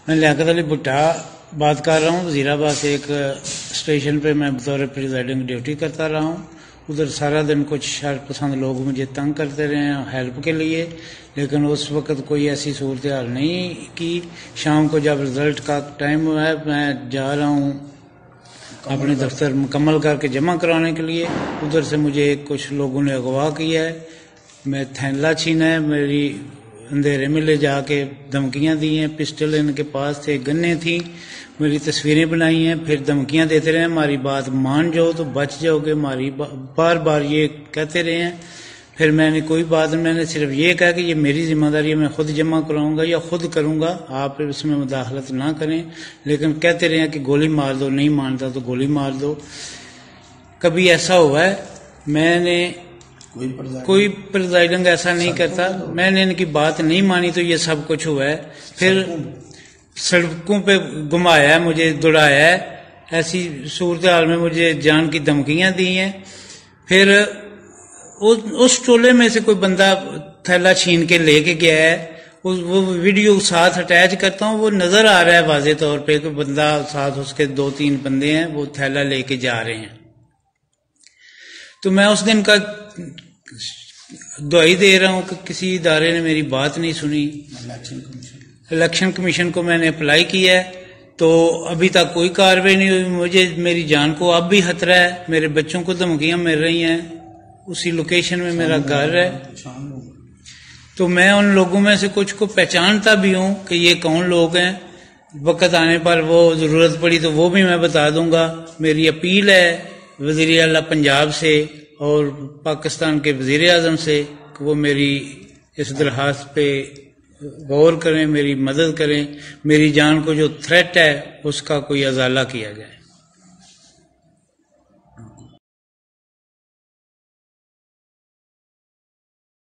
میں لیاقت علی بھٹا بات کر رہا ہوں۔ وزیرآباد سے ایک اسٹیشن پہ میں بطور پریزائڈنگ ڈیوٹی کرتا رہا ہوں۔ ادھر سارا دن کچھ شر پسند لوگ مجھے تنگ کرتے رہے ہیں ہیلپ کے لیے، لیکن اس وقت کوئی ایسی صورتحال نہیں کی۔ شام کو جب رزلٹ کا ٹائم ہوا ہے، میں جا رہا ہوں اپنے دفتر مکمل کر کے جمع کرانے کے لیے، ادھر سے مجھے کچھ لوگوں نے اغوا کیا ہے، میں تھیلا چھینا ہے، میری اندھیرے میں لے جا کے دھمکیاں دی ہیں، پسٹل ان کے پاس تھے، گنیں تھیں، میری تصویریں بنائی ہیں، پھر دھمکیاں دیتے رہے ہیں ہماری بات مان جاؤ تو بچ جاؤ گے، ہماری بار بار یہ کہتے رہے ہیں۔ پھر میں نے کوئی بات نہیں، میں نے صرف یہ کہا کہ یہ میری ذمہ داری ہے، میں خود جمع کراؤں گا یا خود کروں گا، آپ اس میں مداخلت نہ کریں، لیکن کہتے رہے ہیں کہ گولی مار دو، نہیں مانتا تو گولی مار دو۔ کبھی ایسا ہوا ہے میں نے کوئی پریزائڈنگ ایسا نہیں کرتا، میں نے ان کی بات نہیں مانی تو یہ سب کچھ ہوا ہے۔ پھر سڑکوں پہ گھمایا ہے، مجھے دوڑایا ہے، ایسی صورتحال میں مجھے جان کی دھمکیاں دی ہیں۔ پھر اس ٹولے میں سے کوئی بندہ تھیلا چھین کے لے کے گیا ہے، وہ ویڈیو ساتھ اٹیچ کرتا ہوں، وہ نظر آ رہا ہے واضح طور پہ کہ بندہ ساتھ اس کے 2-3 بندے ہیں، وہ تھیلا لے کے جا رہے ہیں۔ تو میں اس دن کا دعائی دے رہا ہوں کہ کسی ادارے نے میری بات نہیں سنی۔ الیکشن کمیشن کو میں نے اپلائی کیا ہے تو ابھی تک کوئی کارروائی نہیں ہوئی۔ مجھے میری جان کو اب بھی خطرہ ہے، میرے بچوں کو دھمکیاں مل رہی ہیں، اسی لوکیشن میں میرا گھر ہے۔ تو میں ان لوگوں میں سے کچھ کو پہچانتا بھی ہوں کہ یہ کون لوگ ہیں، وقت آنے پر وہ ضرورت پڑی تو وہ بھی میں بتا دوں گا۔ میری اپیل ہے وزیر اعلیٰ پنجاب سے اور پاکستان کے وزیر اعظم سے کہ وہ میری اس درخواست پہ غور کریں، میری مدد کریں، میری جان کو جو تھریٹ ہے اس کا کوئی ازالہ کیا جائے۔